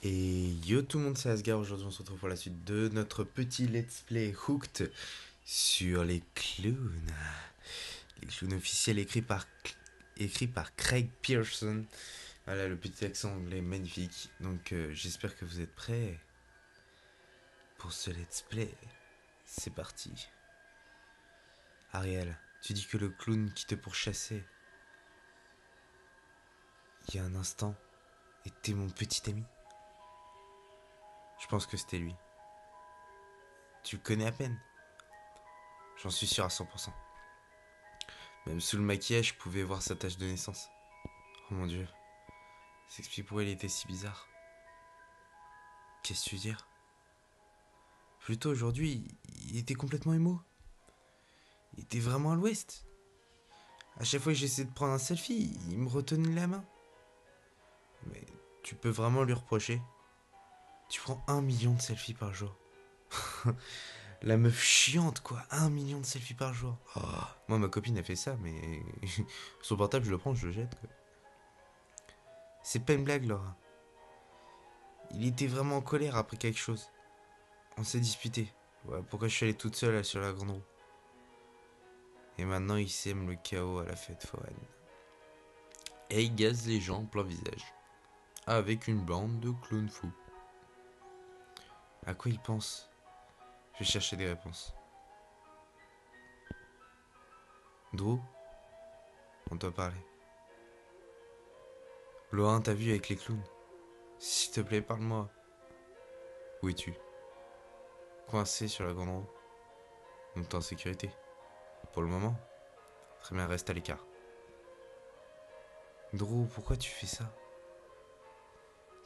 Et yo tout le monde, c'est Asgard. Aujourd'hui on se retrouve pour la suite de notre petit let's play Hooked sur les clowns. Les clowns officiels écrits par Craig Pearson. Voilà, le petit accent anglais magnifique. Donc j'espère que vous êtes prêts pour ce let's play. C'est parti. Ariel, tu dis que le clown qui te pourchassait il y a un instant était mon petit ami. Je pense que c'était lui. Tu le connais à peine. J'en suis sûr à 100%. Même sous le maquillage, je pouvais voir sa tache de naissance. Oh mon dieu. Ça explique pourquoi il était si bizarre. Qu'est-ce que tu veux dire? Plutôt aujourd'hui, il était complètement émo. Il était vraiment à l'ouest. À chaque fois que j'essayais de prendre un selfie, il me retenait la main. Mais tu peux vraiment lui reprocher. Tu prends 1 million de selfies par jour. La meuf chiante quoi, 1 million de selfies par jour. Oh. Moi ma copine a fait ça, mais son portable je le prends, je le jette quoi. C'est pas une blague Laura. Il était vraiment en colère après quelque chose. On s'est disputé. Ouais, pourquoi je suis allée toute seule là, sur la grande roue. Et maintenant il sème le chaos à la fête foraine. Et il gaze les gens plein visage. Avec une bande de clowns fous. À quoi il pense? Je vais chercher des réponses. Drew, on doit parler. Laurent t'a vu avec les clowns. S'il te plaît, parle-moi. Où es-tu? Coincé sur la grande roue. Donc t'es en sécurité. Pour le moment. Très bien, reste à l'écart. Drew, pourquoi tu fais ça?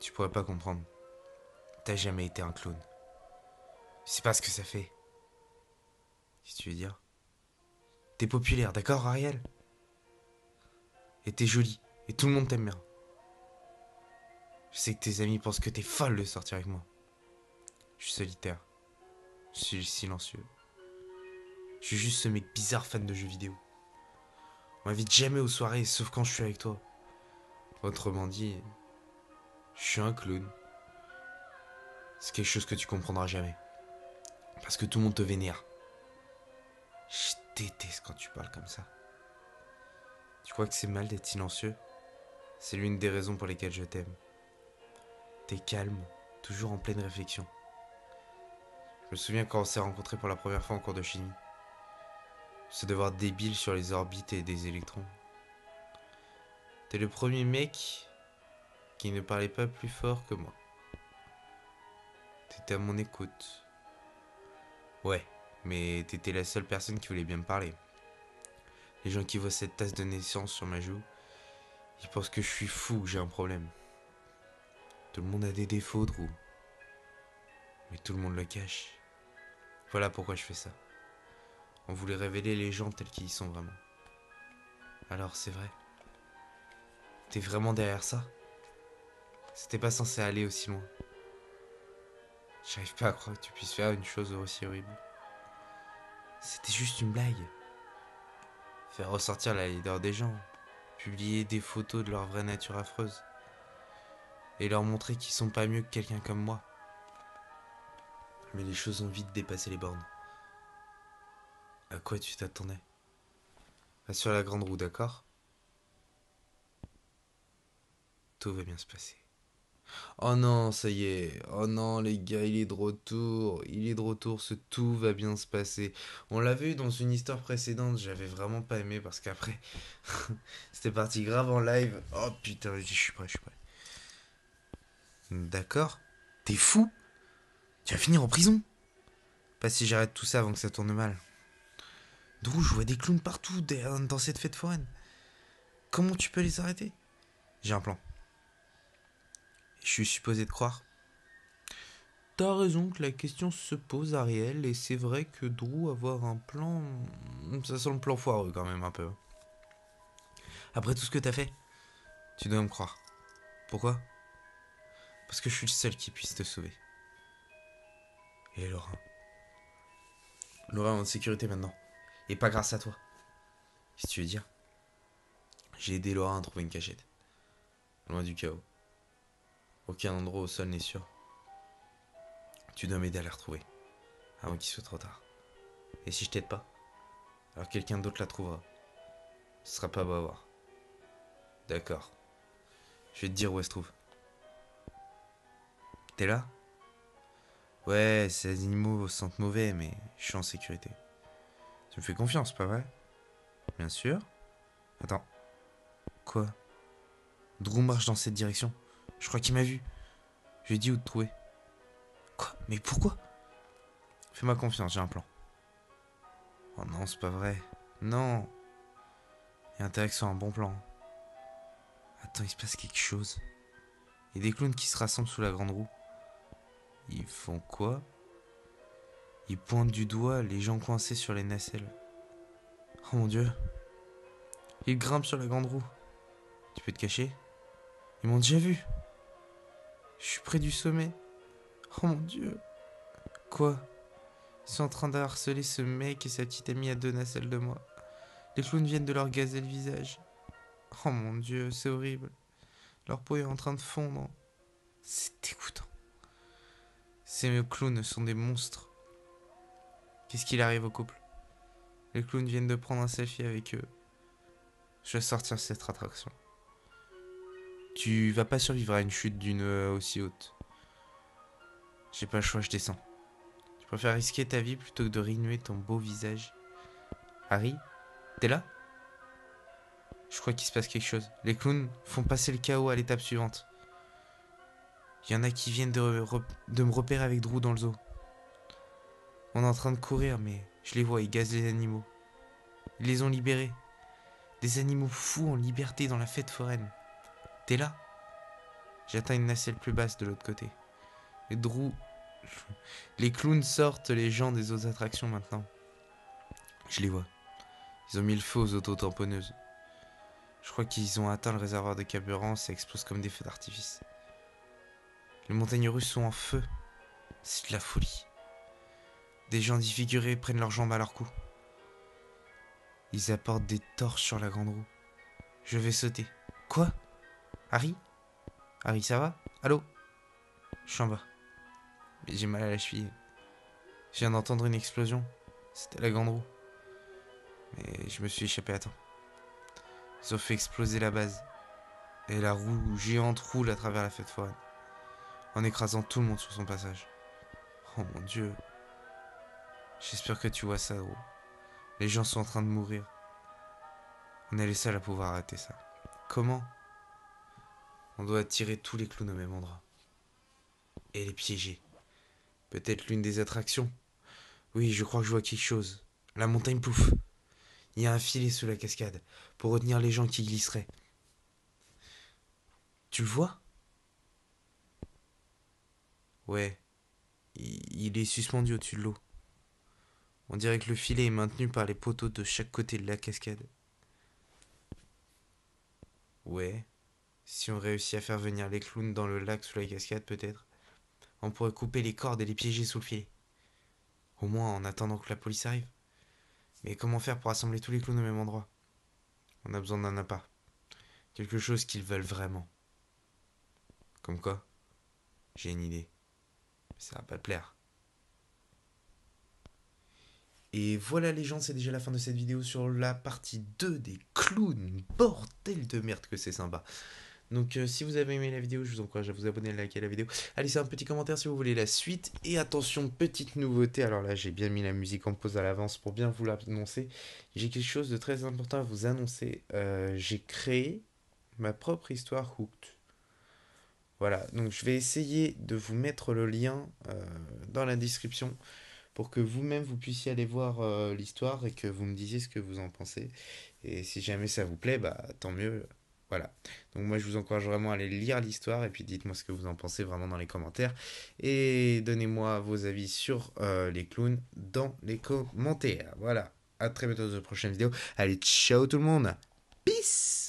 Tu pourrais pas comprendre. T'as jamais été un clown. Je sais pas ce que ça fait. Si tu veux dire. T'es populaire, d'accord, Ariel? Et t'es jolie. Et tout le monde t'aime bien. Je sais que tes amis pensent que t'es folle de sortir avec moi. Je suis solitaire. Je suis silencieux. Je suis juste ce mec bizarre fan de jeux vidéo. On m'invite jamais aux soirées, sauf quand je suis avec toi. Autrement dit, je suis un clown. C'est quelque chose que tu comprendras jamais. Parce que tout le monde te vénère. Je déteste quand tu parles comme ça. Tu crois que c'est mal d'être silencieux? C'est l'une des raisons pour lesquelles je t'aime. T'es calme, toujours en pleine réflexion. Je me souviens quand on s'est rencontrés pour la première fois en cours de chimie. Ce devoir débile sur les orbites et des électrons. T'es le premier mec qui ne parlait pas plus fort que moi. T'étais à mon écoute. Ouais, mais t'étais la seule personne qui voulait bien me parler. Les gens qui voient cette tasse de naissance sur ma joue, ils pensent que je suis fou, que j'ai un problème. Tout le monde a des défauts, Drew. Mais tout le monde le cache. Voilà pourquoi je fais ça. On voulait révéler les gens tels qu'ils sont vraiment. Alors c'est vrai. T'es vraiment derrière ça? C'était pas censé aller aussi loin. J'arrive pas à croire que tu puisses faire une chose aussi horrible. C'était juste une blague. Faire ressortir la laideur des gens. Publier des photos de leur vraie nature affreuse. Et leur montrer qu'ils sont pas mieux que quelqu'un comme moi. Mais les choses ont vite dépassé les bornes. À quoi tu t'attendais? Va sur la grande roue, d'accord? Tout va bien se passer. Oh non, ça y est. Oh non, les gars, il est de retour. Il est de retour, tout va bien se passer. On l'avait eu dans une histoire précédente, j'avais vraiment pas aimé parce qu'après, c'était parti grave en live. Oh putain, je suis prêt, je suis prêt. D'accord? T'es fou? Tu vas finir en prison? Pas si j'arrête tout ça avant que ça tourne mal. Drew, je vois des clowns partout dans cette fête foraine. Comment tu peux les arrêter? J'ai un plan. Je suis supposé de croire. T'as raison que la question se pose, Ariel, et c'est vrai que Drew avoir un plan... Ça sent le plan foireux quand même un peu. Après tout ce que t'as fait, tu dois me croire. Pourquoi? Parce que je suis le seul qui puisse te sauver. Et Laura? Laura est en sécurité maintenant. Et pas grâce à toi. Si tu veux dire. J'ai aidé Laura à trouver une cachette. Loin du chaos. Aucun endroit au sol n'est sûr. Tu dois m'aider à les retrouver, avant qu'il soit trop tard. Et si je t'aide pas, alors quelqu'un d'autre la trouvera. Ce sera pas beau à voir. D'accord. Je vais te dire où elle se trouve. T'es là? Ouais, ces animaux sentent mauvais, mais je suis en sécurité. Tu me fais confiance, pas vrai? Bien sûr. Attends. Quoi? Drew marche dans cette direction. Je crois qu'il m'a vu. Je lui ai dit où te trouver. Quoi? Mais pourquoi? Fais-moi confiance, j'ai un plan. Oh non, c'est pas vrai. Non. Il y a intérêt que ce soit un bon plan. Attends, il se passe quelque chose. Il y a des clowns qui se rassemblent sous la grande roue. Ils font quoi? Ils pointent du doigt les gens coincés sur les nacelles. Oh mon dieu. Ils grimpent sur la grande roue. Tu peux te cacher? Ils m'ont déjà vu. Je suis près du sommet. Oh mon dieu. Quoi? Ils sont en train de harceler ce mec et sa petite amie à 2 nacelles de moi. Les clowns viennent de leur gazer le visage. Oh mon dieu, c'est horrible. Leur peau est en train de fondre. C'est dégoûtant. Ces clowns sont des monstres. Qu'est-ce qu'il arrive au couple? Les clowns viennent de prendre un selfie avec eux. Je vais sortir de cette attraction. Tu vas pas survivre à une chute d'une aussi haute. J'ai pas le choix, je descends. Je préfère risquer ta vie plutôt que de ruiner ton beau visage. Harry, t'es là? Je crois qu'il se passe quelque chose. Les clowns font passer le chaos à l'étape suivante. Il y en a qui viennent de me repérer avec Drew dans le zoo. On est en train de courir, mais je les vois, ils gazent les animaux. Ils les ont libérés. Des animaux fous en liberté dans la fête foraine. T'es là? J'atteins une nacelle plus basse de l'autre côté. Et Drew... Les clowns sortent les gens des autres attractions maintenant. Je les vois. Ils ont mis le feu aux auto-tamponneuses. Je crois qu'ils ont atteint le réservoir de carburant, ça explose comme des feux d'artifice. Les montagnes russes sont en feu. C'est de la folie. Des gens défigurés prennent leurs jambes à leur cou. Ils apportent des torches sur la grande roue. Je vais sauter. Quoi? Harry? Harry, ça va? Allô? Je suis en bas. Mais j'ai mal à la cheville. Je viens d'entendre une explosion. C'était la grande roue. Mais je me suis échappé à temps. Ils ont fait exploser la base. Et la roue géante roule à travers la fête foraine, en écrasant tout le monde sur son passage. Oh mon dieu. J'espère que tu vois ça, gros. Les gens sont en train de mourir. On est les seuls à pouvoir arrêter ça. Comment? On doit attirer tous les clowns au même endroit. Et les piéger. Peut-être l'une des attractions. Oui, je crois que je vois quelque chose. La montagne Pouf. Il y a un filet sous la cascade pour retenir les gens qui glisseraient. Tu le vois? Ouais. Il est suspendu au-dessus de l'eau. On dirait que le filet est maintenu par les poteaux de chaque côté de la cascade. Ouais. Si on réussit à faire venir les clowns dans le lac sous la cascade, peut-être, on pourrait couper les cordes et les piéger sous le filet. Au moins en attendant que la police arrive. Mais comment faire pour assembler tous les clowns au même endroit? On a besoin d'un appât. Quelque chose qu'ils veulent vraiment. Comme quoi? J'ai une idée. Mais ça va pas te plaire. Et voilà les gens, c'est déjà la fin de cette vidéo sur la partie 2 des clowns. Bordel de merde que c'est sympa. Donc si vous avez aimé la vidéo, je vous encourage à vous abonner, à liker la vidéo, à laisser un petit commentaire si vous voulez la suite. Et attention, petite nouveauté, alors là j'ai bien mis la musique en pause à l'avance pour bien vous l'annoncer. J'ai quelque chose de très important à vous annoncer. J'ai créé ma propre histoire Hooked. Voilà, donc je vais essayer de vous mettre le lien dans la description pour que vous-même vous puissiez aller voir l'histoire et que vous me disiez ce que vous en pensez. Et si jamais ça vous plaît, bah tant mieux. Voilà. Donc moi je vous encourage vraiment à aller lire l'histoire et puis dites-moi ce que vous en pensez vraiment dans les commentaires. Et donnez-moi vos avis sur les clowns dans les commentaires. Voilà. À très bientôt dans une prochaine vidéo. Allez, ciao tout le monde. Peace.